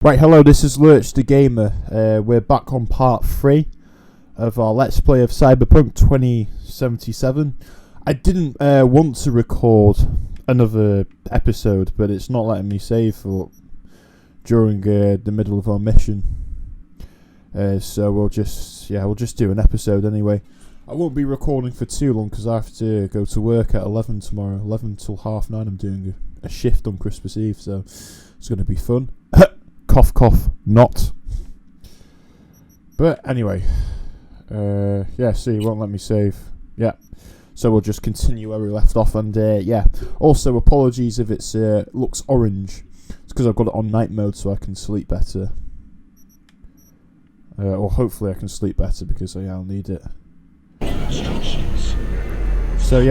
Right, hello, this is Lurch the Gamer. We're back on part 3 of our Let's Play of Cyberpunk 2077. I didn't want to record another episode, but it's not letting me save during the middle of our mission. So we'll just do an episode anyway. I won't be recording for too long because I have to go to work at 11 tomorrow. 11 till 9:30. I'm doing a shift on Christmas Eve, so it's going to be fun. Cough, cough, not. But anyway, see, it won't let me save. Yeah, so we'll just continue where we left off. And also apologies if it looks orange. It's because I've got it on night mode so I can sleep better. Or hopefully I can sleep better because I'll need it. So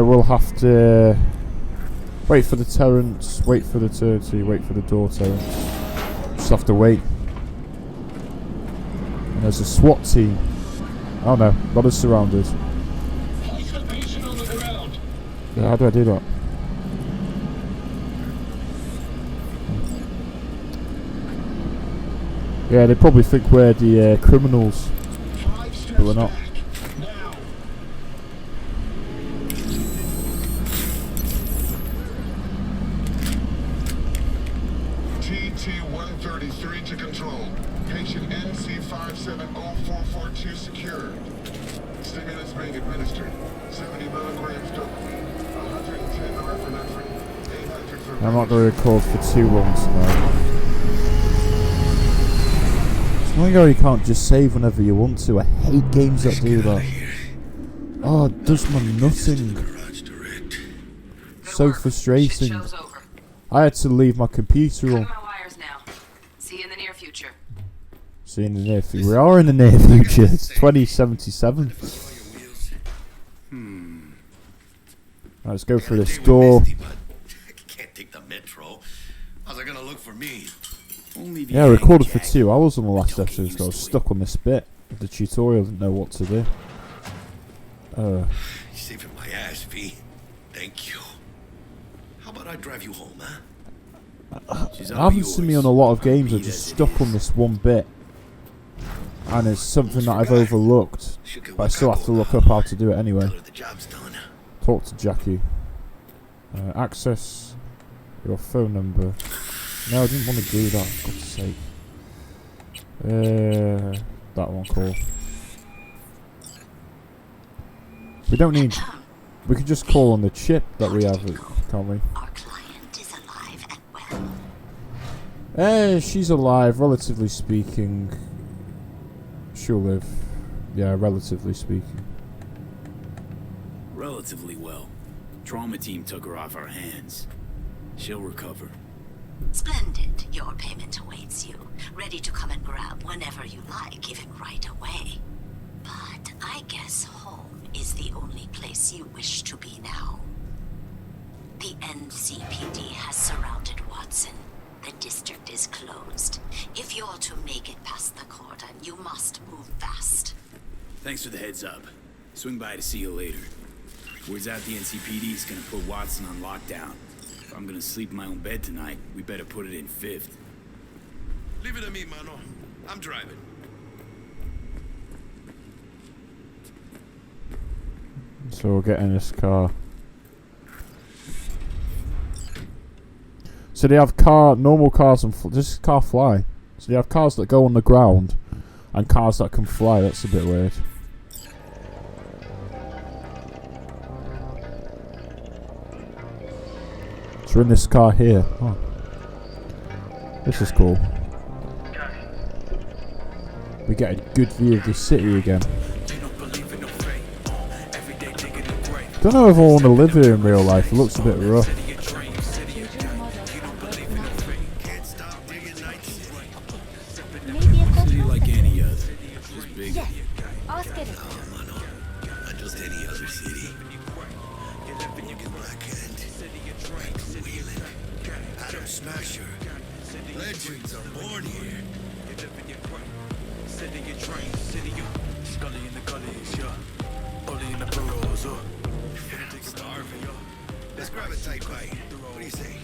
we'll have to wait for the Terrence, wait for the Turty, wait for the door Terrence. Just have to wait. And there's a SWAT team. Oh no, not us surrounded. Yeah, how do I do that? Yeah, they probably think we're the criminals, but we're not. TT-133 to control. Patient NC570442 secured. Stimulus being administered. 70 milligrams total. 110 norepinephrine. 800 for... I'm not going to record for too long tonight. It's annoying how you can't just save whenever you want to. I hate games that do that. Oh, it does my nutting. So frustrating. I had to leave my computer on. See you in the near future. See you in the near future. We are in the near future. It's 2077. Right, let's go through this door. Can't take the metro. How's it gonna look for me? Yeah, I recorded for 2 hours on the last episode, so I was stuck on this bit of the tutorial. Didn't know what to do. You're saving my ass, V. Thank you. How about I drive you home, huh? It happens to me on a lot of games. I'm just stuck on this one bit, and it's something that I've overlooked, but I still have to look up how to do it anyway. Talk to Jackie. Access your phone number. No, I didn't want to do that, for God's sake. That one call. We don't need... We can just call on the chip that we have, can't we? Our client is alive and well. She's alive, relatively speaking. She'll live. Yeah, relatively speaking. Relatively well. Trauma team took her off our hands. She'll recover. Splendid. Your payment awaits you. Ready to come and grab whenever you like, even right away. But I guess home is the only place you wish to be now. The NCPD has surrounded Watson. The district is closed. If you're to make it past the cordon, you must move fast. Thanks for the heads up. Swing by to see you later. Word's out the NCPD is gonna put Watson on lockdown. If I'm gonna sleep in my own bed tonight, we better put it in 5th. Leave it to me, mano. I'm driving. So we'll get in this car. So they have normal cars and this car fly. So they have cars that go on the ground and cars that can fly. That's a bit weird. So we're in this car here. Oh. This is cool. We get a good view of the city again. Don't know if I want to live here in real life. It looks a bit rough. City like any other. Just big. No, mano. Not just any other city. Blackhand, Wheeling, Adam Smasher. Legends are born here. Starving. Let's grab a tight bite. What do you say?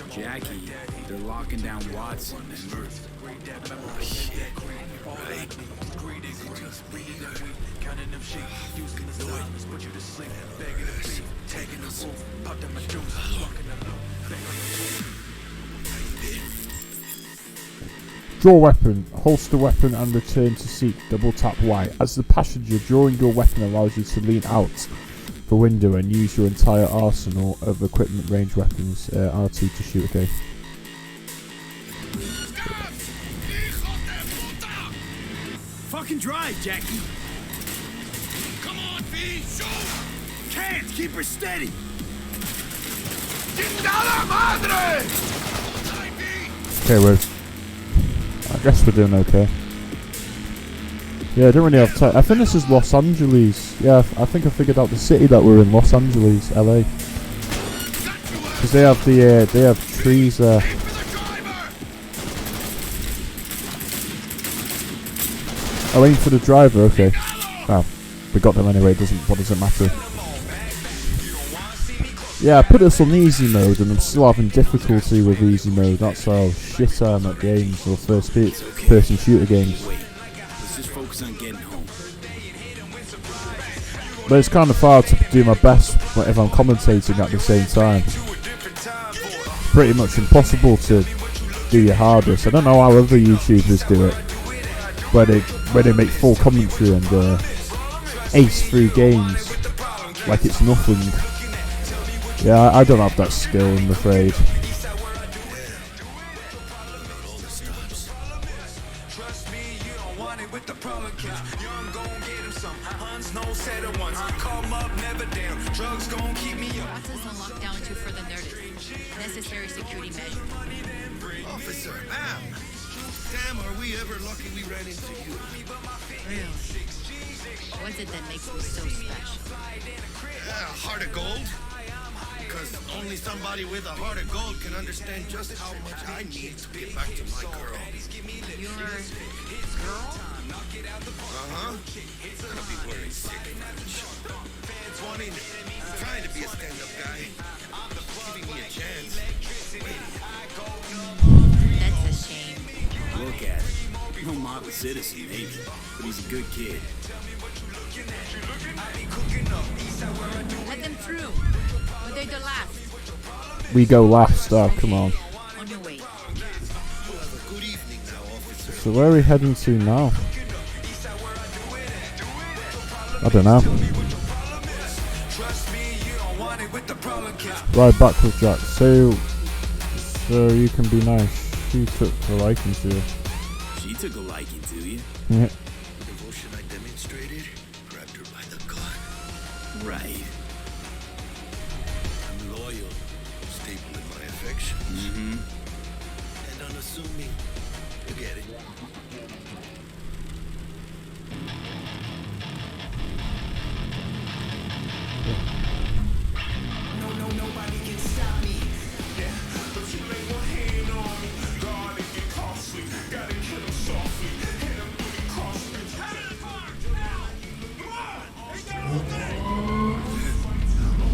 Jackie, they're locking down Watson, remember? Oh, shit. Right. Just be taking us Draw weapon, holster weapon and return to seat, double tap Y. As the passenger, drawing your weapon allows you to lean out the window and use your entire arsenal of equipment, range weapons, RT to shoot, okay. Fucking drive, Jackie! Come on, V, shoot! Can't! Keep her steady! Okay, I guess we're doing okay. Yeah, I don't really have time. I think this is Los Angeles. Yeah, I think I figured out the city that we're in, Los Angeles, LA. Because they have trees there. Oh, aim for the driver, okay. Oh, we got them anyway, what does it matter? Yeah, I put this on easy mode and I'm still having difficulty with easy mode. That's how shit I am at games or first person shooter games. Let's just focus on getting home. But it's kind of hard to do my best if I'm commentating at the same time. Pretty much impossible to do your hardest. I don't know how other YouTubers do it, where they make full commentary and ace through games like it's nothing. Yeah, I don't have that skill, I'm afraid. Necessary security measure. Officer, ma'am. Damn, are we ever lucky we ran into you? Really? What's it that makes me so special? Heart of gold? Because only somebody with a heart of gold can understand just how much I need to get back to my girl. Your girl? Uh-huh. Gonna be wearing sick and shot. Wanting, trying to be a stand-up guy. Giving me a chance. That's a shame. Look at him. No model citizen, maybe, but he's a good kid. Let them through. But they're the last. We go last, oh come on. On your way. Good evening now, officer. So where are we heading to now? I don't know. Right, back with Jack. So you can be nice. She took a liking to you. She took a liking to you. Yeah. The devotion I demonstrated grabbed her by the gut. Right. I'm loyal, stable in my affections. And unassuming. You get it. Nobody can stop me. Yeah, but you lay one hand on me. God, it get costly. Gotta kill him softly. Hit him with the crossbreed. Out of the car! Now! Come on!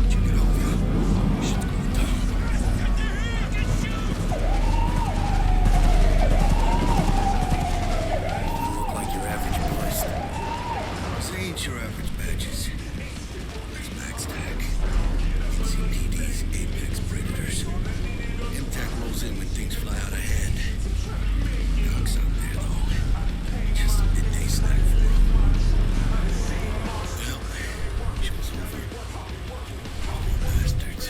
Check it out, man. Shit's going down. You look like your average bust. This ain't your average badges. That's max tag. CPD's apex predators. MTAC rolls in when things fly out of hand. Doc's out there, though. Just a midday snack for him. Well, show's over. Poor bastards.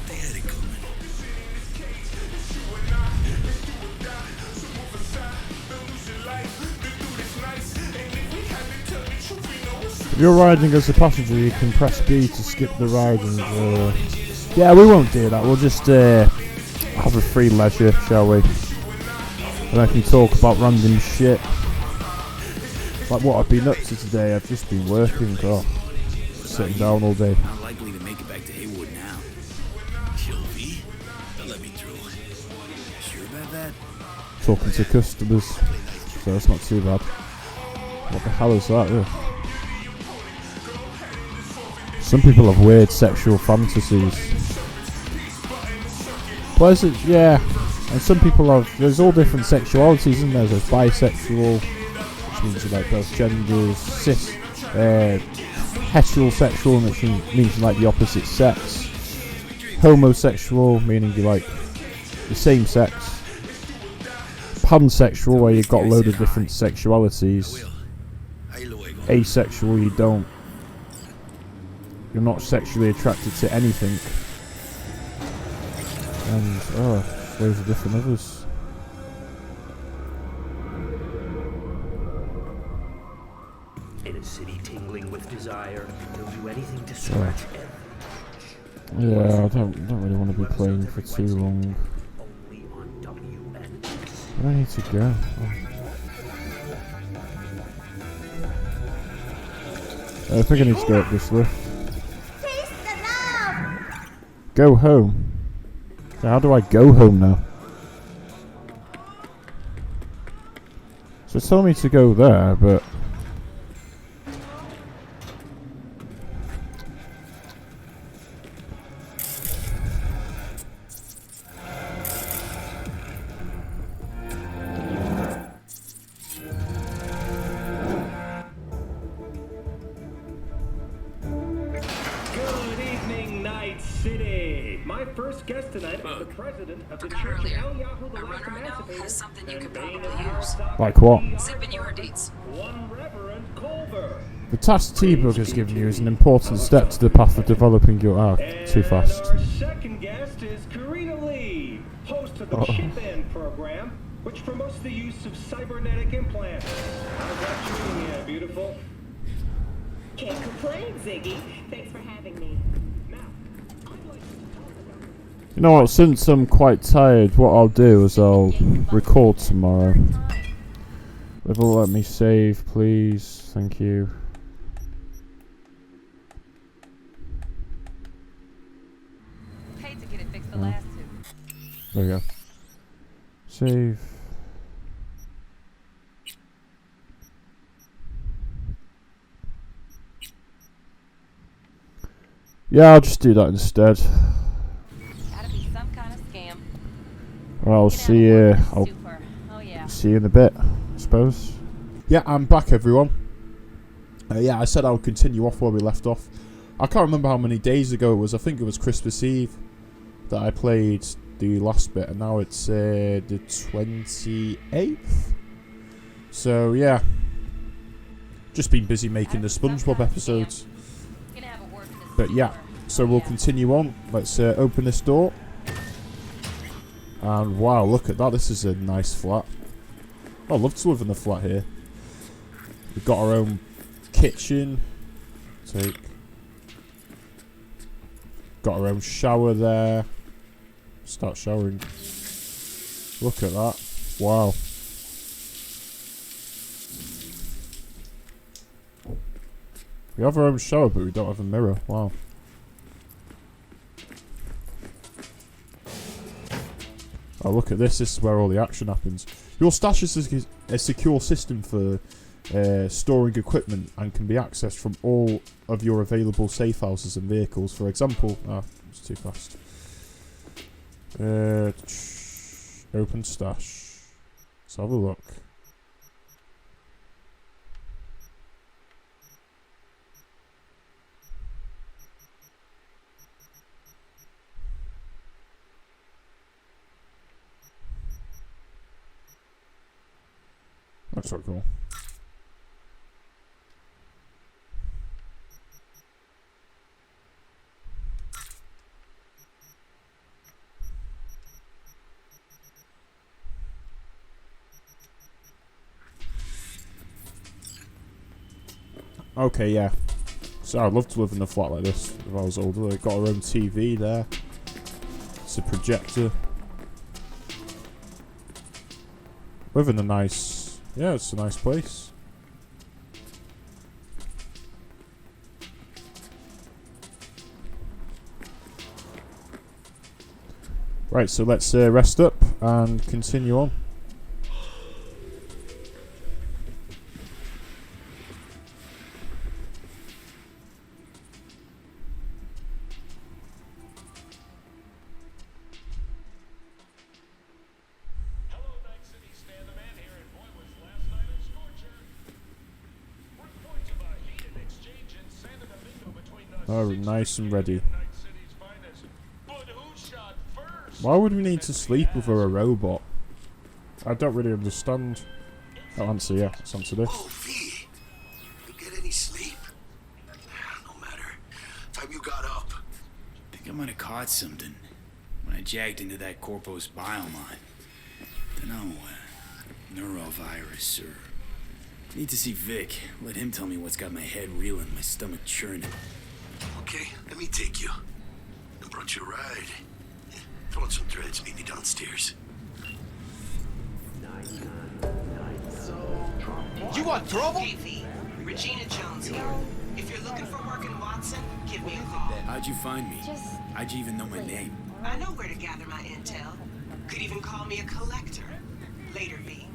They had it coming. If you're riding as a passenger, you can press B to skip the ride and yeah, we won't do that. We'll just have a free leisure, shall we? And I can talk about random shit. Like what I've been up to today. I've just been working, sitting down all day. Not likely to make it back to Haywood now. Kill V? They'll let me through. Sure about that? Talking to customers, so it's not too bad. What the hell is that? Some people have weird sexual fantasies. Pleasant, yeah. And some people have. There's all different sexualities, isn't there? There's bisexual, which means you like both genders. Heterosexual, which means you like the opposite sex. Homosexual, meaning you like the same sex. Pansexual, where you've got a load of different sexualities. Asexual, you're not sexually attracted to anything. And loads of different others. In a city tingling with desire, they'll do anything to scratch every. Yeah, I don't really want to be playing for too long. Only on WNX. Where do I need to go? I think I need to go up this lift. Go home. So how do I go home now? So it's telling me to go there, but Good evening, Night City. My first guest tonight is the president of the Church of El Yahoo, the Last Emancipator, something you could and probably use. like what? Zip in your deeds. One Reverend Culver. The task T-Bug has given you is an important step to the path of developing your too fast. Our second guest is Karina Lee, host of the Chip In program, which promotes the use of cybernetic implants. How's that treating you, beautiful? Can't complain, Ziggy. Thanks for having me. Now, I'd like to talk about. You know what, since I'm quite tired, what I'll do is I'll record tomorrow. If it'll let me save, please. Thank you. Paid to get it fixed the last two. There we go. Save. Yeah, I'll just do that instead. Gotta be some kind of scam. Well, I'll see you. I'll Super. Oh yeah. see you in a bit, I suppose. Yeah, I'm back, everyone. Yeah, I said I'll continue off where we left off. I can't remember how many days ago it was. I think it was Christmas Eve that I played the last bit, and now it's the 28th. So yeah, just been busy making the SpongeBob episodes. Gonna have a word for this But yeah, super. so we'll continue on. Let's open this door. And wow, look at that. This is a nice flat. I'd love to live in a flat here. We've got our own kitchen. Got our own shower there. Start showering. Look at that. Wow. We have our own shower, but we don't have a mirror. Wow. Oh, look at this. This is where all the action happens. Your stash is a secure system for storing equipment and can be accessed from all of your available safe houses and vehicles. For example, it's too fast. Open stash. Let's have a look. That's so cool. Okay, yeah. So I'd love to live in a flat like this if I was older. They've got our own TV there. It's a projector. Live in a nice... Yeah, it's a nice place. Right, so let's rest up and continue on. Oh, nice and ready. Why would we need to sleep over a robot? I don't really understand. Oh, answer, yeah. Let's answer this. Oh, V. You get any sleep? No matter. Time you got up. Think I might have caught something when I jacked into that Corpus biomine. Dunno, neurovirus or... Need to see Vic. Let him tell me what's got my head reeling, my stomach churning. Okay, let me take you. I brought you a ride. Throw on some threads, meet me downstairs. You want trouble? Hey, V. Regina Jones here. If you're looking for work in Watson, give me a call. How'd you find me? How'd you even know my name? I know where to gather my intel. Could even call me a collector. Later, V.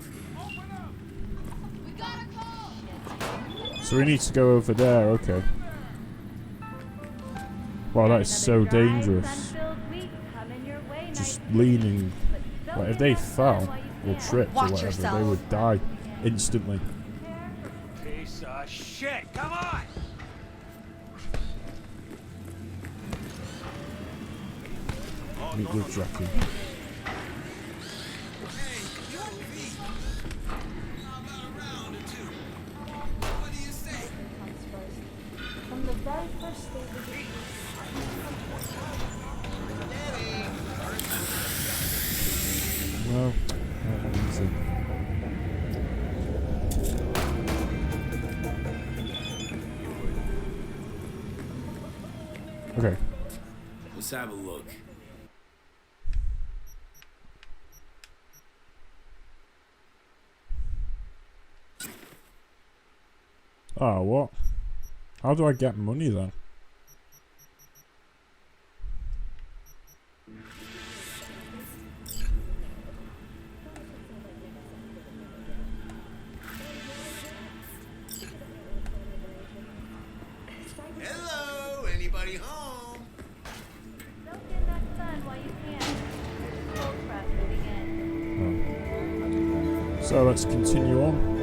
So we need to go over there, okay. Wow, that is so dangerous. Just leaning. Like, if they fell or tripped or whatever, they would die instantly. Piece of shit, come on! Meet with Jackie. From the very first day we No, not easy. Okay. Let's have a look. Oh, what? How do I get money then? Hello, anybody home? don't get that sun while you can. Cold press moving in. So let's continue on.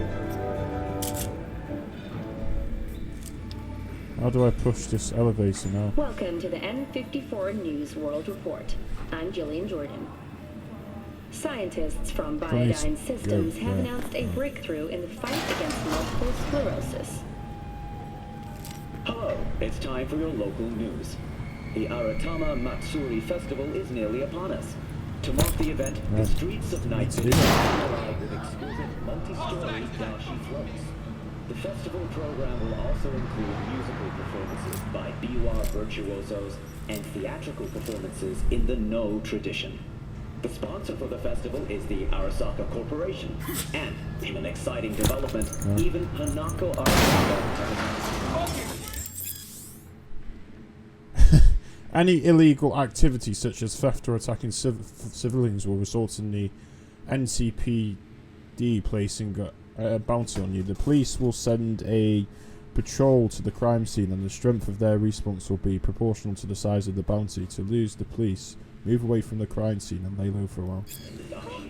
How do I push this elevator now? Welcome to the N54 News World Report. I'm Jillian Jordan. Scientists from Biodyne Systems have announced a breakthrough in the fight against multiple sclerosis. Hello, it's time for your local news. The Aratama Matsuri Festival is nearly upon us. To mark the event, the streets of Night City are alive with exquisite multi-story dashi floats. The festival program will also include musical performances by biwa virtuosos and theatrical performances in the No tradition. The sponsor for the festival is the Arasaka Corporation, and in an exciting development, even Hanako Arasaka. Any illegal activity such as theft or attacking civilians will result in the NCPD placing a bounty on you. The police will send a patrol to the crime scene, and the strength of their response will be proportional to the size of the bounty. To lose the police, move away from the crime scene and lay low for a while. Oh,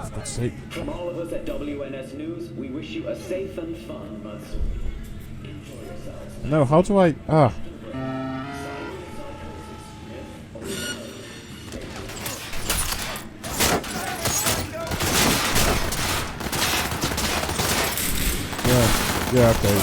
for God's sake. From all of us at WNS News, we wish you a safe and fun Matsuri. Enjoy yourselves. No, how do I... Ah. Yeah, okay.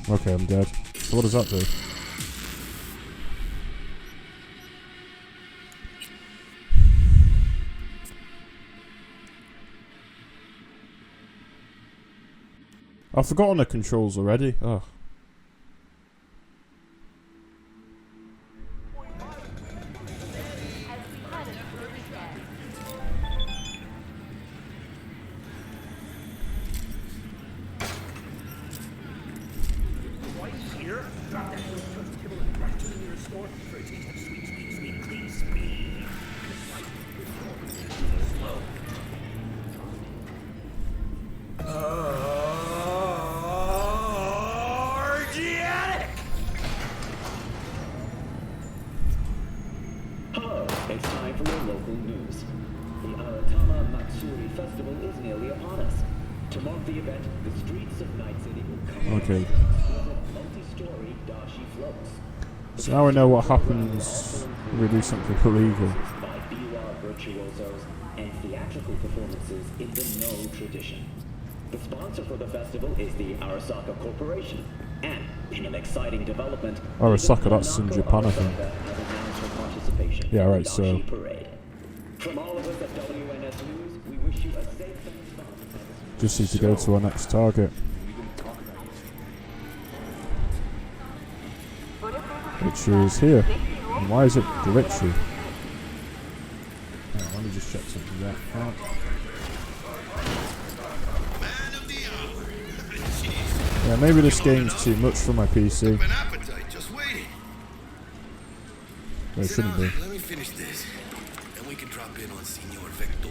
Okay, I'm dead. So what does that do? I've forgotten the controls already. Oh. Festival is nearly upon us. To mark the event, the streets of Night City will come Okay. multi-story dashi floats. So now we know what happens when we do something illegal. By BR virtuosos and theatrical performances in the No tradition. The sponsor for the festival is the Arasaka Corporation, and in an exciting development, Arasaka, that's in Japan, I think. has announced her participation Yeah, in right, the so- Dashi Parade. From all of us at WNS News, we wish you a safe and fun. Just need to go to our next target. Which is here. And why is it glitchy? Oh, let me just check something there. Oh. Yeah, maybe this game's too much for my PC. An appetite, just waiting. But it shouldn't be. Let me finish this, and we can drop in on Senor Vector.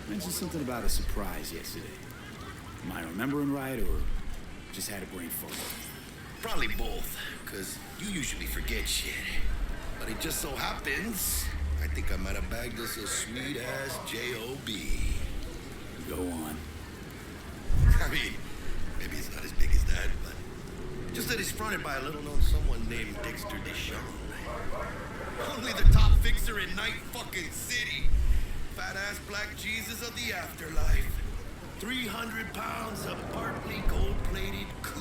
Mentioned something about a surprise yesterday. Am I remembering right, or just had a brain fog? Probably both, because you usually forget shit. But it just so happens, I think I might have bagged us a sweet-ass J.O.B. Go on. I mean, maybe it's not as big as that, but just that it's fronted by a little-known someone named Dexter Deshawn. Only the top fixer in Night fucking City. Fat-ass black Jesus of the afterlife. 300 pounds of partly gold-plated coup.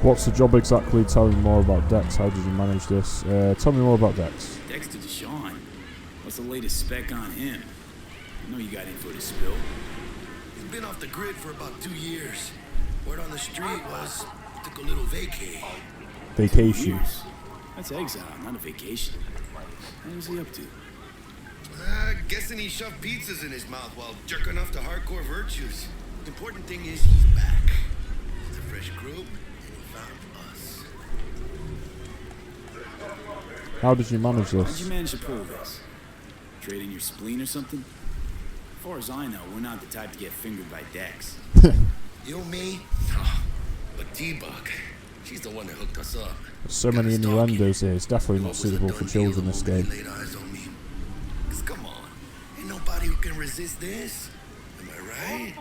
What's the job exactly? Tell me more about Dex. How did you manage this? Tell me more about Dex. Dexter Deshawn. What's the latest spec on him? I know you got info to spill. He's been off the grid for about 2 years. Word on the street was he took a little vacay. Vacation. Years? That's exile, not a vacation. What was he up to? Guessing he shoved pizzas in his mouth while jerking off to hardcore virtues. The important thing is he's back. It's a fresh group, and he found us. How did you manage How'd this? you manage to pull this? Trade in your spleen or something? As far as I know, we're not the type to get fingered by Dex. You, me? No. But T-Bug, she's the one that hooked us up. So many innuendos here. It's definitely not suitable for children, this game. Laid eyes on me. 'Cause come on, ain't nobody who can resist this. Am I right?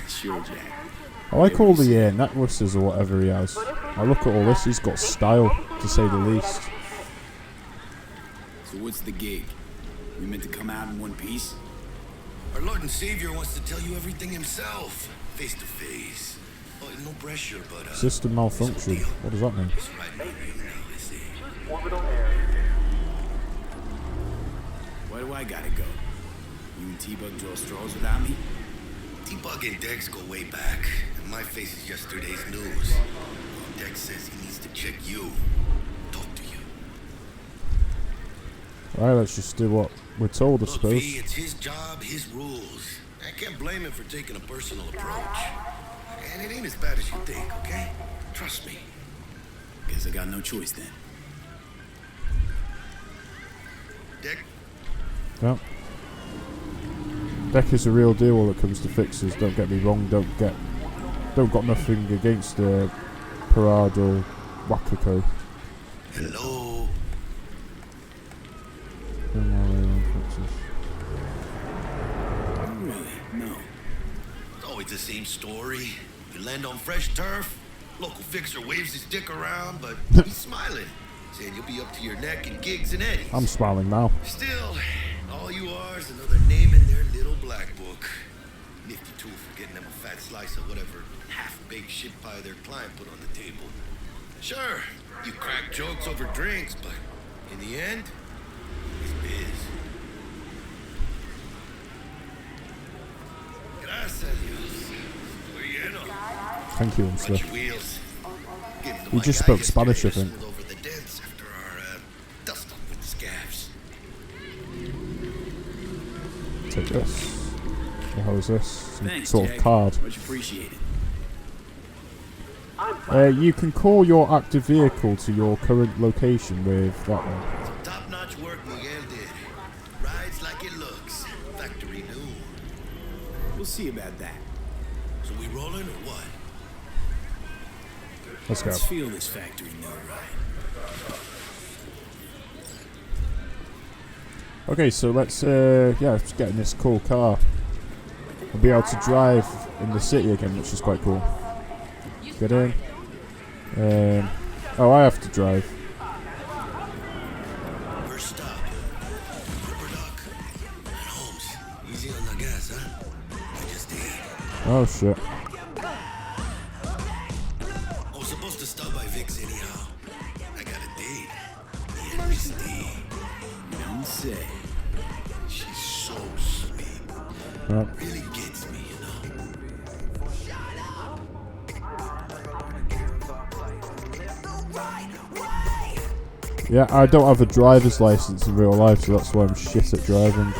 Sure, Jack. I like all the necklaces or whatever he has. I look at all this, he's got style, to say the least. So what's the gig? We meant to come out in one piece? Our Lord and Savior wants to tell you everything himself, face to face. Oh, no pressure, but System malfunction. What does that mean? it's right on you now, is it? Why do I gotta go? You and T-Bug draw straws without me? T-Bug and Dex go way back, and my face is yesterday's news. Dex says he needs to check you, talk to you. Alright, let's just do what we're told, I Look, suppose. V, it's his job, his rules. I can't blame him for taking a personal approach. And it ain't as bad as you think, okay? Trust me. Guess I got no choice then. Dex, Yeah. Deck is a real deal when it comes to fixes, don't get me wrong, don't got nothing against Parade or Wakako. hello. Not really, no. It's always the same story. You land on fresh turf, local fixer waves his dick around, but he's smiling, saying you'll be up to your neck in gigs and eddies. I'm smiling now. Still, all you are is another name in their little black book. Nifty tool for getting them a fat slice of whatever half-baked shit pie their client put on the table. Sure, you crack jokes over drinks, but in the end, it's biz. Gracias a Dios. Bueno. Thank you, and Watch your stuff. wheels. Give the He white just guy spoke his Spanish, I fingers think. smooth over the dents after our dust up with the scabs. Take this. What the hell is this? Some Thanks, sort Jack. of card. Much appreciated. You can call your active vehicle to your current location with that one. Top-notch work Miguel did. Rides like it looks. Factory new. We'll see about that. So we rolling or what? Let's go. Let's feel this factory new, right? Okay, so let's let's get in this cool car. I'll be able to drive in the city again, which is quite cool. Get in. Oh, I have to drive. First stop. Ripper Dock. And Holmes. Easy on the gas, huh? I just ate. Oh shit. I was supposed to stop by Vic's anyhow. I got a date. Yeah, Miss D. Don't say. She's so sweet. Right. Really gets me, you know. Yeah, I don't have a driver's license in real life, so that's why I'm shit at driving.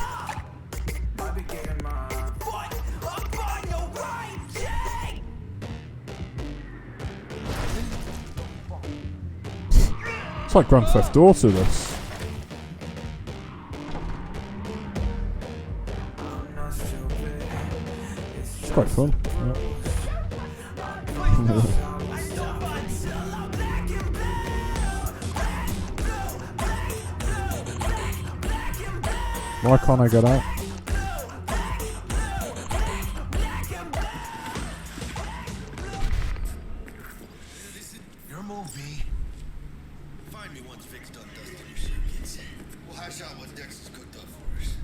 It's like Grand Theft Auto, this. It's quite fun. Yeah. Why can't I get out? This is your movie. Find me once Vic's done dusting your circuits. We'll hash out what Dexter's cooked up for us.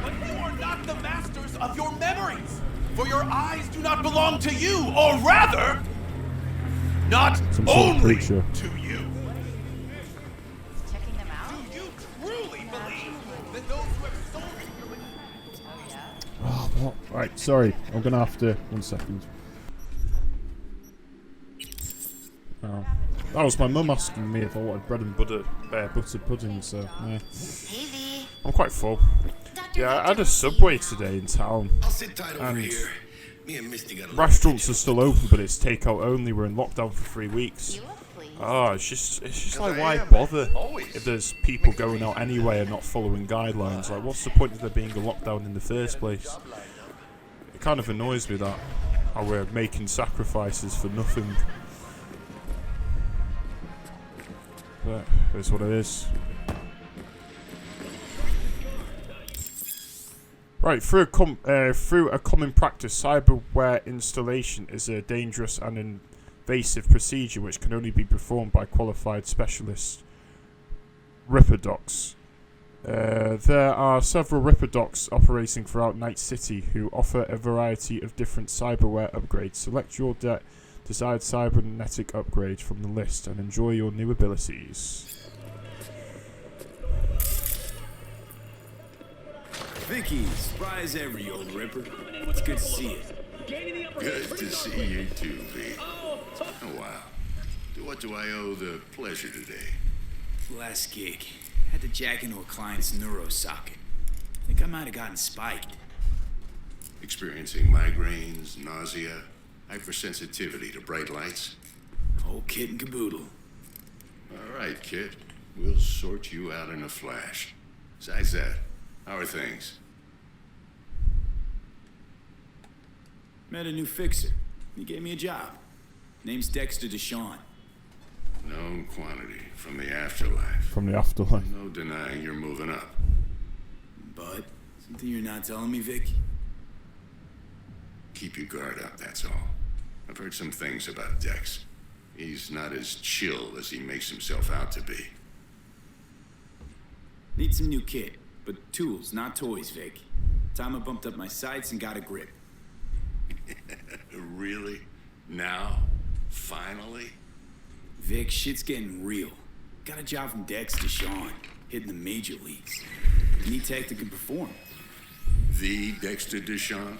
But you are not the masters of your memories, for your eyes do not belong to you, or rather, not Some sort of only creature. to you. Checking them out? Do you truly believe that those who have sold you Oh, what? Right, sorry. I'm gonna have to. 1 second. Oh. That was my mum asking me if I wanted bread and butter pudding, so yeah. Hey, V. I'm quite full. Yeah, I had a Subway today in town. I'll sit tight over And here. Me and Misty got a restaurants are still open, but it's takeout only. We're in lockdown for 3 weeks. Oh, it's just like, why bother if there's people going out anyway and not following guidelines? Like, what's the point of there being a lockdown in the first place? It kind of annoys me that how we're making sacrifices for nothing. But it's what it is. Right, through a common practice, cyberware installation is a dangerous and invasive procedure which can only be performed by qualified specialist Ripper Docs. There are several Ripper Docs operating throughout Night City who offer a variety of different cyberware upgrades. Select your desired cybernetic upgrade from the list and enjoy your new abilities. Vicky, surprise every old Ripper. It's good to see you. Good to see you too, V. Oh, wow. What do I owe the pleasure today? Last gig. Had to jack into a client's neuro socket. Think I might have gotten spiked. Experiencing migraines, nausea, hypersensitivity to bright lights? Whole kit and caboodle. All right, kid. We'll sort you out in a flash. Besides that, how are things? Met a new fixer. He gave me a job. Name's Dexter Deshawn. Known quantity from the afterlife. From the afterlife. No denying you're moving up. But something you're not telling me, Vic? Keep your guard up, that's all. I've heard some things about Dex. He's not as chill as he makes himself out to be. Need some new kit, but tools, not toys, Vic. Time I bumped up my sights and got a grip. Really? Now? Finally? Vic, shit's getting real. Got a job from Dex Deshawn, hitting the major leagues. Need tech that can perform. The Dexter Deshawn?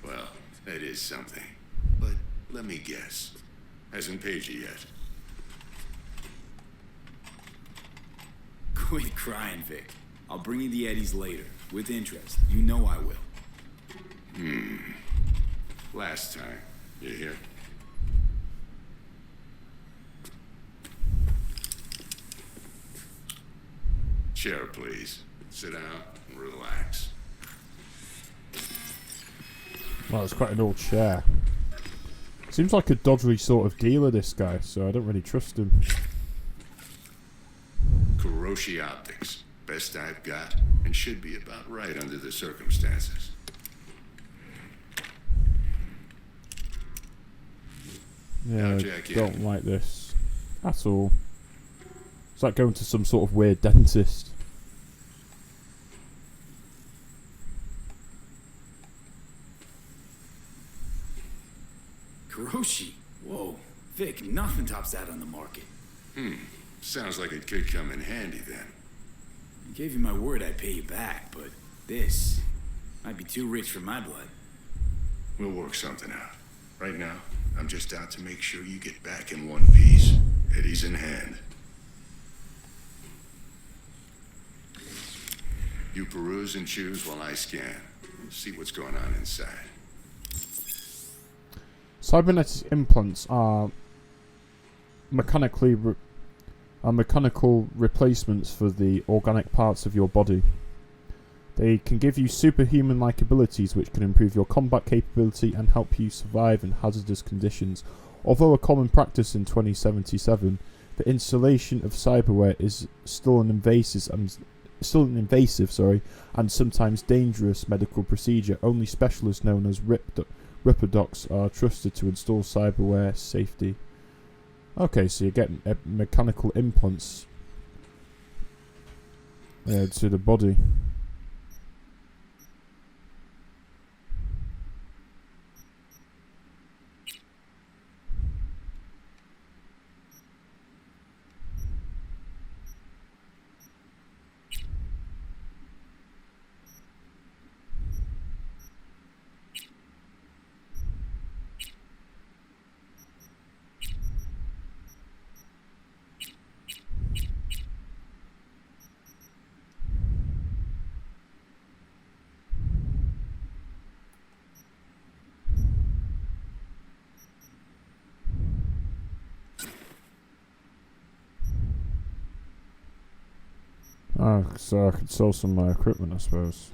Well, that is something. But let me guess. Hasn't paid you yet. Quit crying, Vic. I'll bring you the eddies later, with interest. You know I will. Last time. You hear? Chair, please. Sit down and relax. Well, it's quite an old chair. Seems like a dodgy sort of dealer, this guy, so I don't really trust him. Corrosive Hiroshi Optics. Best I've got, and should be about right under the circumstances. Yeah, Jack in. don't like this at all. It's like going to some sort of weird dentist. Hiroshi? Whoa. Vic, nothing tops that on the market. Sounds like it could come in handy then. I gave you my word I'd pay you back, but this might be too rich for my blood. We'll work something out. Right now, I'm just out to make sure you get back in one piece. Eddie's in hand. You peruse and choose while I scan. See what's going on inside. Cybernetic implants are mechanical replacements for the organic parts of your body. They can give you superhuman-like abilities which can improve your combat capability and help you survive in hazardous conditions. Although a common practice in 2077, the installation of cyberware is still an invasive and sometimes dangerous medical procedure. Only specialists known as Ripper docs are trusted to install cyberware safety. Okay, so you're getting mechanical implants to the body. Oh, so I could sell some of my equipment, I suppose.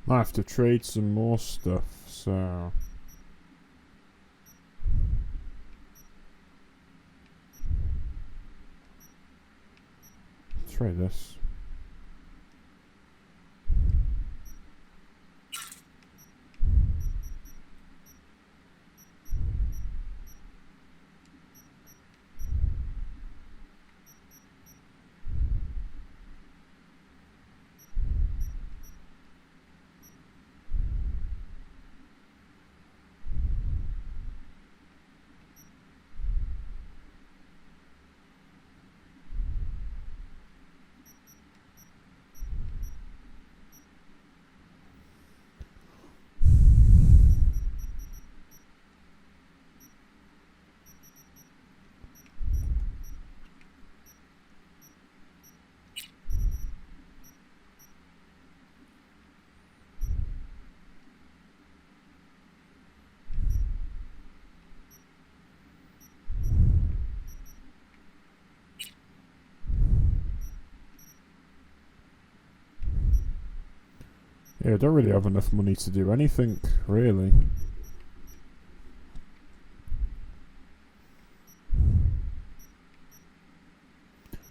I have to trade some more stuff, so... Trade this. Yeah, I don't really have enough money to do anything, really.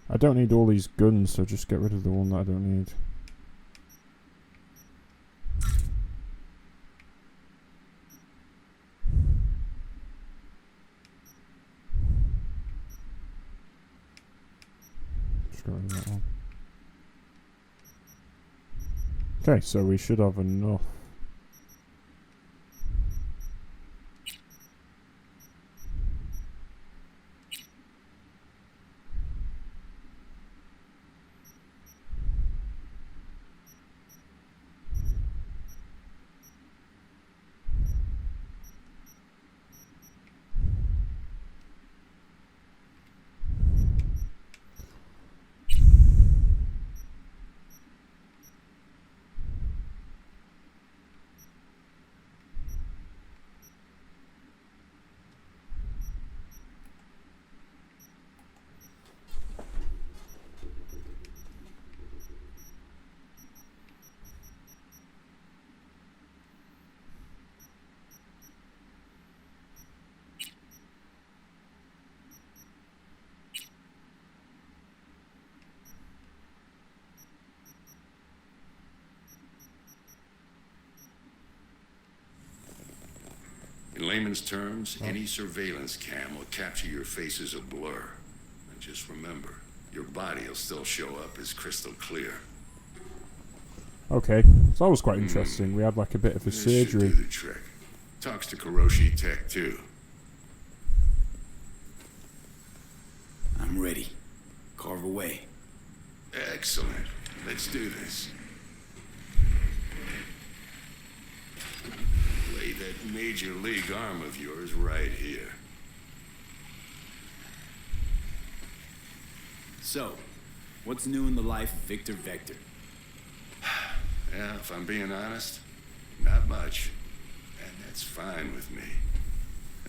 I don't need all these guns, so just get rid of the one that I don't need. Just get rid of that one. Okay, so we should have enough. In layman's terms, any surveillance cam will capture your face as a blur. And just remember, your body will still show up as crystal clear. Okay, so that was quite interesting. We had like a bit of a This should surgery. do the trick. Talks to Kuroshi Tech too. I'm ready. Carve away. Excellent. Let's do this. Lay that major league arm of yours right here. So, what's new in the life of Victor Vector? Yeah, if I'm being honest, not much. And that's fine with me.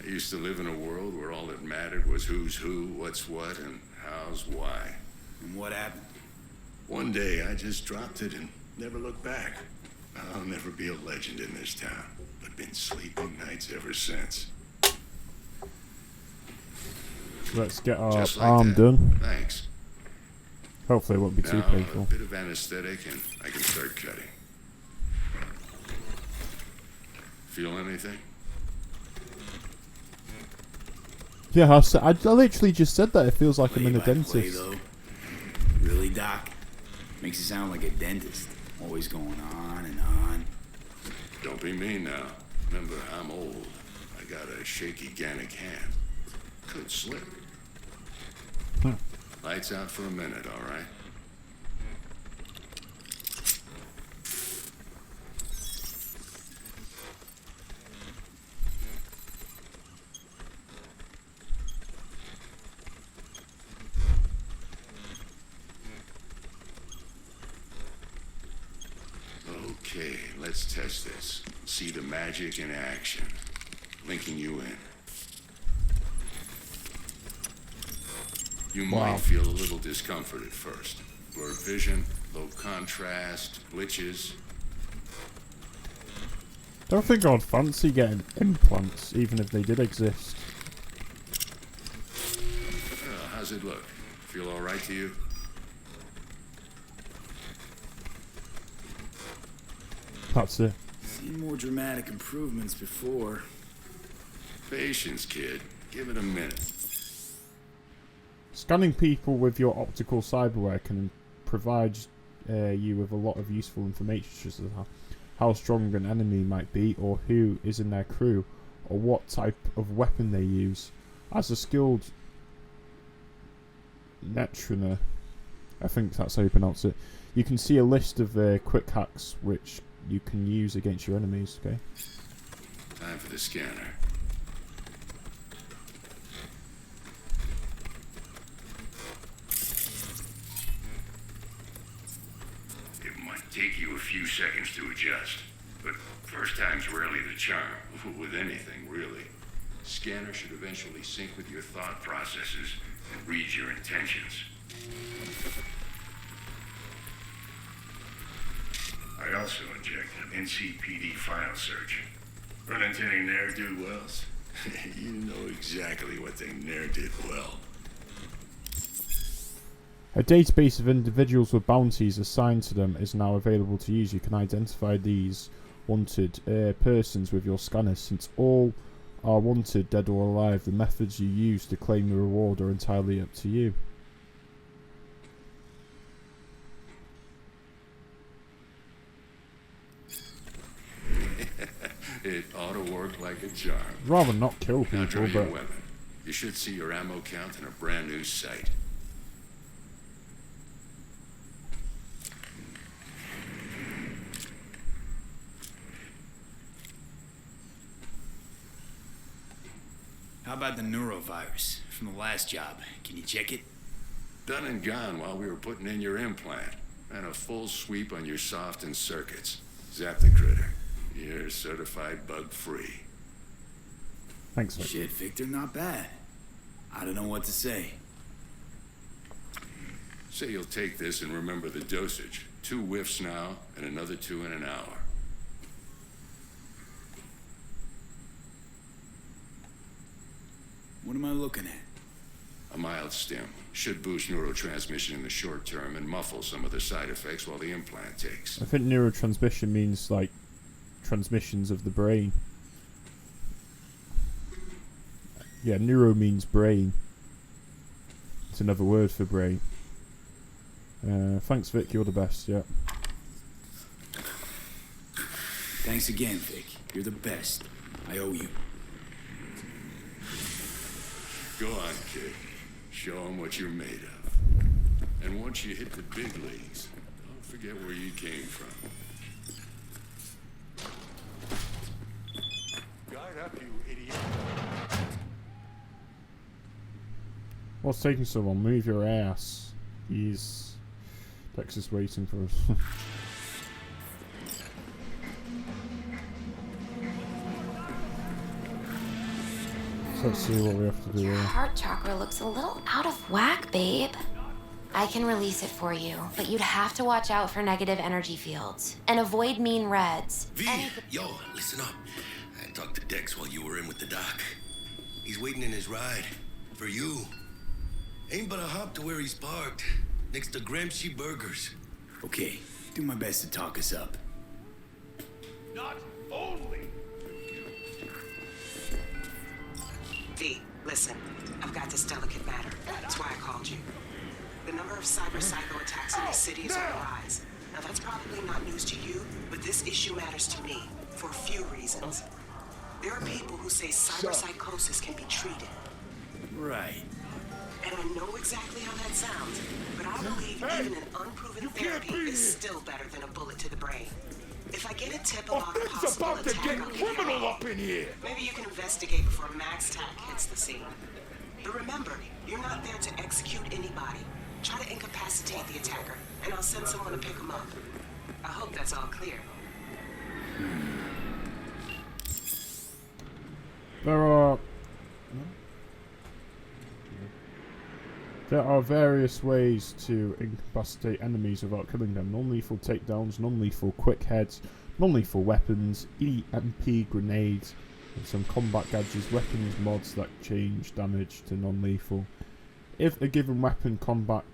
I used to live in a world where all that mattered was who's who, what's what, and how's why. And what happened? One day I just dropped it and never looked back. I'll never be a legend in this town, but been sleeping nights ever since. Let's get our Just like arm that. done. Thanks. Hopefully it won't be too Now, painful. a bit of anesthetic and I can start cutting. Feel anything? Yeah, I literally just said that. It feels like I'm in a Play by dentist. play, though. Really, Doc? Makes you sound like a dentist. Always going on and on. Don't be mean now. Remember, I'm old. I got a shaky Gannic hand. Could slip. Lights out for a minute, all right? Okay, let's test this. See the magic in action. Linking you in. You Wow. might feel a little discomfort at first. Blurred vision, low contrast, glitches. Don't think I'd fancy getting implants, even if they did exist. How's it look? Feel all right to you? That's it. Seen more dramatic improvements before. Patience, kid. Give it a minute. Scanning people with your optical cyberware can provide you with a lot of useful information, such as how strong an enemy might be, or who is in their crew, or what type of weapon they use. As a skilled netrunner, I think that's how you pronounce it, you can see a list of quick hacks which you can use against your enemies. Okay. Time for the scanner. It might take you a few seconds to adjust, but first time's rarely the charm, with anything, really. Scanner should eventually sync with your thought processes and read your intentions. Aye, also inject an NCPD file search. Run into any ne'er-do-wells? You know exactly what they ne'er did well. A database of individuals with bounties assigned to them is now available to use. You can identify these wanted persons with your scanners. Since all are wanted, dead or alive, the methods you use to claim the reward are entirely up to you. It ought to work like a charm. Rather not kill Now people, draw your but weapon. You should see your ammo count in a brand new sight. How about the neurovirus from the last job? Can you check it? Done and gone while we were putting in your implant. And a full sweep on your soft and circuits. Zap the critter. You're certified bug-free. thanks, Vic. Shit, Victor, not bad. I don't know what to say. Say you'll take this and remember the dosage. 2 whiffs now, and another 2 in an hour. What am I looking at? A mild stim. Should boost neurotransmission in the short term and muffle some of the side effects while the implant takes. I think neurotransmission means like transmissions of the brain. Yeah, neuro means brain. It's another word for brain. Thanks, Vic. You're the best. Yeah. Thanks again, Vic. You're the best. I owe you. Go on, kid. Show them what you're made of. And once you hit the big leagues, don't forget where you came from. Guard up, you idiot. What's taking so long? Move your ass. He's Texas waiting for us. So let's see what we have to do Your here. heart chakra looks a little out of whack, babe. I can release it for you, but you'd have to watch out for negative energy fields and avoid mean reds. V, yo, listen up. I talked to Dex while you were in with the doc. He's waiting in his ride. For you. Ain't but a hop to where he's parked. Next to Gramsci Burgers. Okay, do my best to talk us up. Not only. V, listen. I've got this delicate matter. That's why I called you. The number of cyber-psycho attacks in the city is on the rise. Now, that's probably not news to you, but this issue matters to me for a few reasons. There are people who say cyberpsychosis can be treated. Right. And I know exactly how that sounds, but I believe even an unproven therapy is still better than a bullet to the brain. If I get a tip about a possible attack, I'll give you a call. Up in here. Maybe you can investigate before Max Tack hits the scene. But remember, you're not there to execute anybody. Try to incapacitate the attacker, and I'll send someone to pick him up. I hope that's all clear. There are various ways to incapacitate enemies without killing them. Non-lethal takedowns, non-lethal quick heads, non-lethal weapons, EMP grenades, and some combat gadgets, weapons mods that change damage to non-lethal. If a given weapon, combat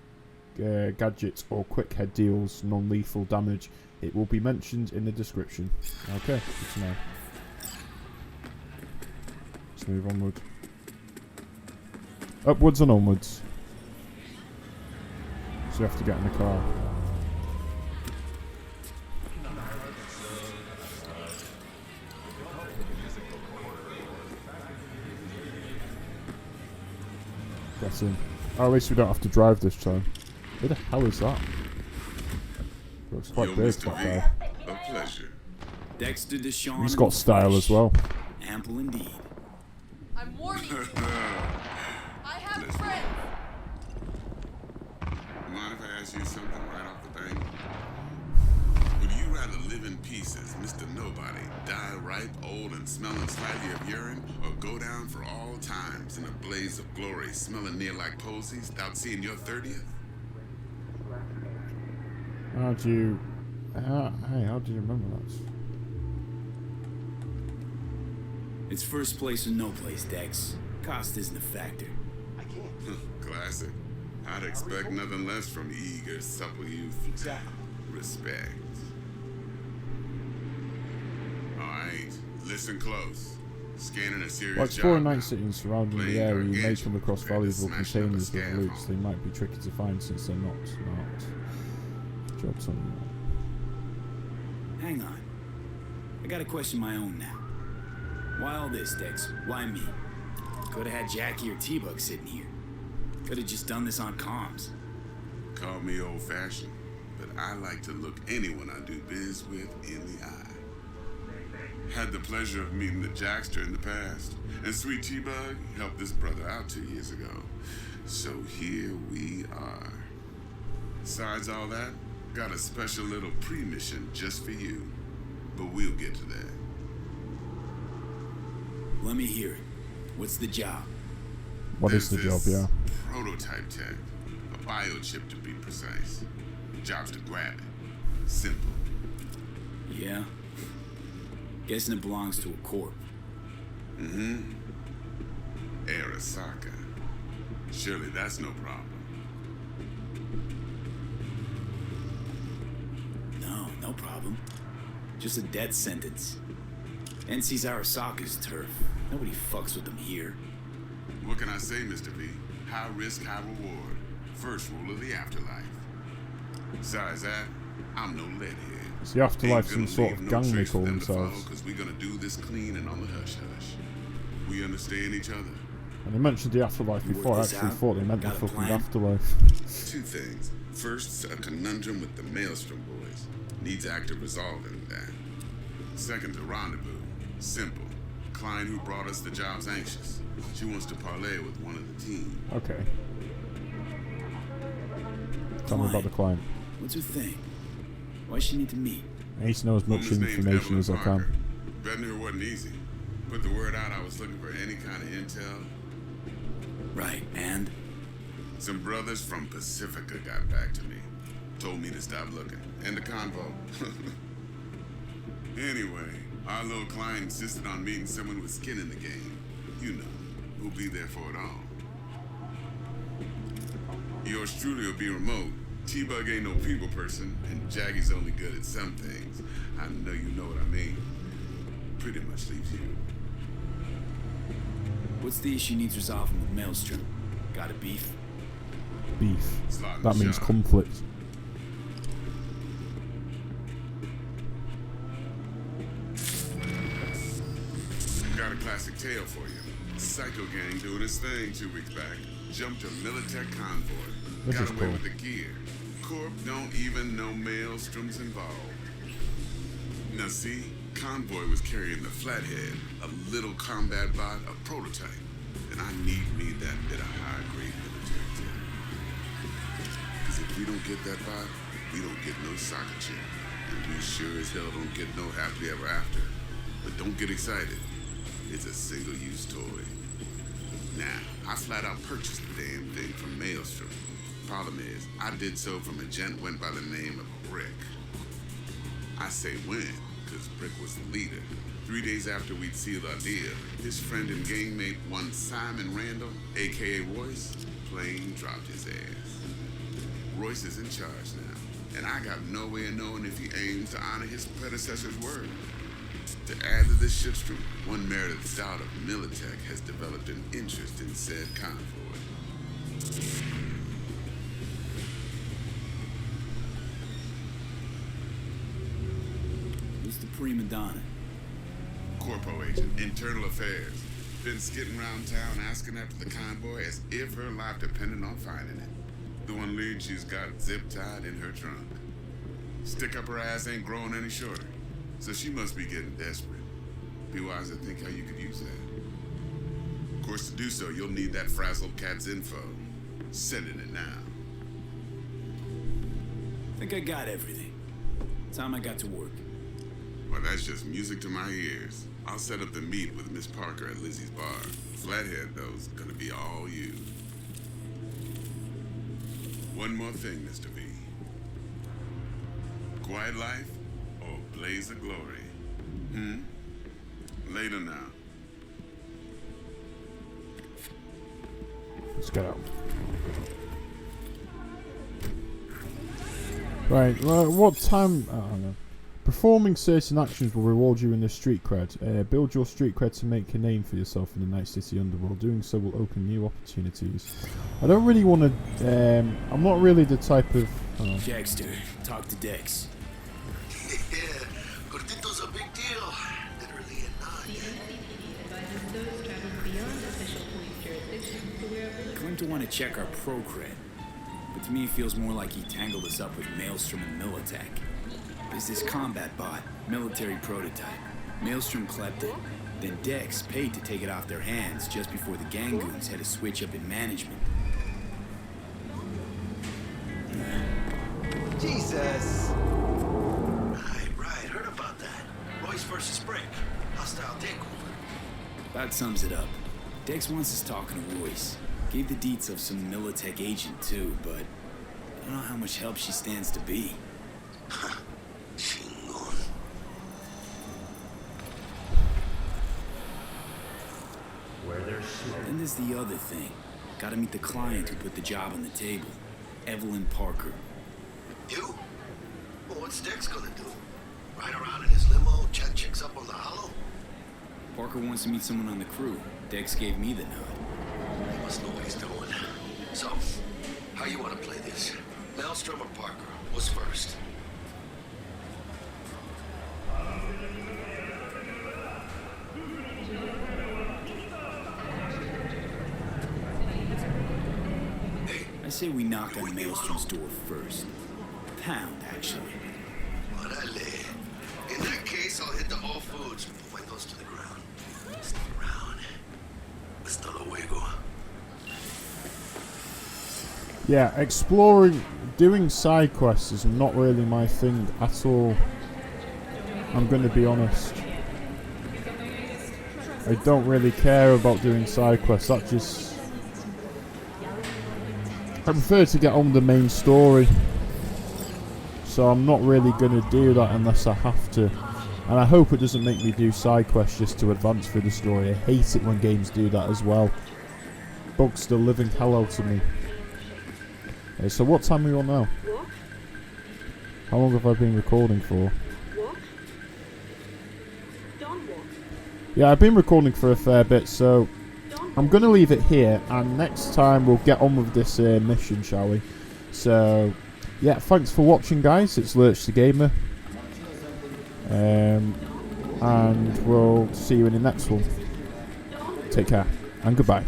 gadgets or quick head deals non-lethal damage, it will be mentioned in the description. Okay, good to know. Let's move onward. Upwards and onwards. So you have to get in the car. Get in. Oh, at least we don't have to drive this time. Who the hell is that? Looks quite big, that guy. A pleasure. Dexter Deshawn. He's got style as well. Ample indeed. I'm warning you. I have friends. Mind if I ask you something right off the bat? Would you rather live in pieces, Mr. Nobody, die ripe, old, and smelling slightly of urine, or go down for all times in a blaze of glory, smelling near like posies, without seeing your 30th? How do you Hey, how do you remember that? It's first place or no place, Dex. Cost isn't a factor. Classic. I'd expect nothing less from eager, supple youth. Exactly. Respect. Alright, listen close. Scanning a serious While exploring job Night now. City and surrounding the Playing area, you may gargantuan come across compared to valuable smashing up a containers with scaffold. loots. They might be tricky to find since they're not smart. Jobs on you. Hang on. I got a question my own now. Why all this, Dex? Why me? Could have had Jackie or T-Bug sitting here. Could have just done this on comms. Call me old-fashioned, but I like to look anyone I do biz with in the eye. Had the pleasure of meeting the Jackster in the past, and Sweet T-Bug helped this brother out 2 years ago. So here we are. Besides all that, got a special little pre-mission just for you, but we'll get to that. Let me hear it. What's the job? What is the job, yeah? Prototype tech, a biochip to be precise. Job's to grab it. Simple. Yeah? Guessing it belongs to a corp. Mm-hmm. Arasaka. Surely that's no problem. No problem. Just a death sentence. NC's Arasaka's turf. Nobody fucks with them here. What can I say, Mr. V? High risk, high reward. First rule of the afterlife. Besides that, I'm no leadhead. Is the afterlife some sort of gang they call themselves? Because we're gonna do this clean and on the hush hush. We understand each other. And they mentioned the afterlife before. I actually thought they meant the fucking afterlife. Two things. First, a conundrum with the Maelstrom boys. Needs active resolving that. Second, a rendezvous. Simple. Client who brought us the job's anxious. She wants to parlay with one of the team. Okay. Tell me about the client. What's her thing? Why she need to meet? I need to know as much Woman's name's information Evelyn as I Parker. can. Betting her wasn't easy. Put the word out I was looking for any kind of intel. Right, and? Some brothers from Pacifica got back to me. Told me to stop looking. And the convo. Anyway, our little client insisted on meeting someone with skin in the game. You know, who'll be there for it all. Yours truly will be remote. T-Bug ain't no people person, and Jaggy's only good at some things. I know you know what I mean. Pretty much leaves you. What's the issue needs resolving with Maelstrom? Got a beef? Beef. Slot That and means shot. conflict. Got a classic tale for you. Psycho gang doing his thing 2 weeks back. Jumped a Militech convoy. This Got is away cool. with the gear. Corp don't even know Maelstrom's involved. Now see, convoy was carrying the Flathead, a little combat bot, a prototype. And I need me that bit of high-grade military tech. Because if we don't get that bot, we don't get no soccer chip. And we sure as hell don't get no happily ever after. But don't get excited. It's a single-use toy. Now, I flat out purchased the damn thing from Maelstrom. Problem is, I did so from a gent went by the name of Brick. I say when, because Brick was the leader. 3 days after we'd sealed our deal, his friend and gangmate, one Simon Randall, a.k.a. Royce, plain dropped his ass. Royce is in charge now, and I got no way of knowing if he aims to honor his predecessor's word. To add to this shitstorm, one Meredith Stout of Militech has developed an interest in said convoy. Who's the prima donna? Corpo agent, internal affairs. Been skidding around town asking after the convoy as if her life depended on finding it. The one lead she's got zip-tied in her trunk. Stick up her ass ain't growing any shorter, so she must be getting desperate. Be wise to think how you could use that. Of course, to do so, you'll need that frazzled cat's info. Sending it now. Think I got everything. Time I got to work. Well, that's just music to my ears. I'll set up the meet with Miss Parker at Lizzie's bar. Flathead, though's gonna be all you. One more thing, Mr. V. quiet life or a blaze of glory? Later now. Let's get out. Right, well, what time... I don't know. Performing certain actions will reward you in the street cred. Build your street cred to make a name for yourself in the Night City underworld. Doing so will open new opportunities. I don't really want to... I'm not really the type of... Dexter, talk to Dex. Yeah, Gordito's a big deal. Literally a nine. Claim to want to check our pro cred, but to me it feels more like he tangled us up with Maelstrom and Militech. There's this combat bot, military prototype. Maelstrom clept it. Then Dex paid to take it off their hands just before the Gangoons had a switch up in management. Jesus! Right, heard about that. Royce versus Brick. Hostile takeover. That sums it up. Dex wants us talking to Royce. Gave the deets of some Militech agent too, but I don't know how much help she stands to be. Then there's the other thing. Gotta meet the client who put the job on the table. Evelyn Parker. You? Well, what's Dex gonna do? Ride around in his limo, chat chicks up on the hollow? Parker wants to meet someone on the crew. Dex gave me the nod. He must know what he's doing. So, how you want to play this? Maelstrom or Parker? What's first? I say we knock on Maelstrom's door first. Pound, actually. Orale. In that case, I'll hit the All Foods. Windows to the ground. Stick around. Hasta luego. Yeah, exploring, doing side quests is not really my thing at all. I'm going to be honest. I don't really care about doing side quests. That just... I prefer to get on the main story. So I'm not really going to do that unless I have to. And I hope it doesn't make me do side quests just to advance through the story. I hate it when games do that as well. Bugs the living hell out of me. So what time are we on now? What? How long have I been recording for? What? Done what? Yeah, I've been recording for a fair bit, so I'm going to leave it here, and next time we'll get on with this mission, shall we? So, yeah, thanks for watching, guys. It's Lurch the Gamer. And we'll see you in the next one. Take care, and goodbye.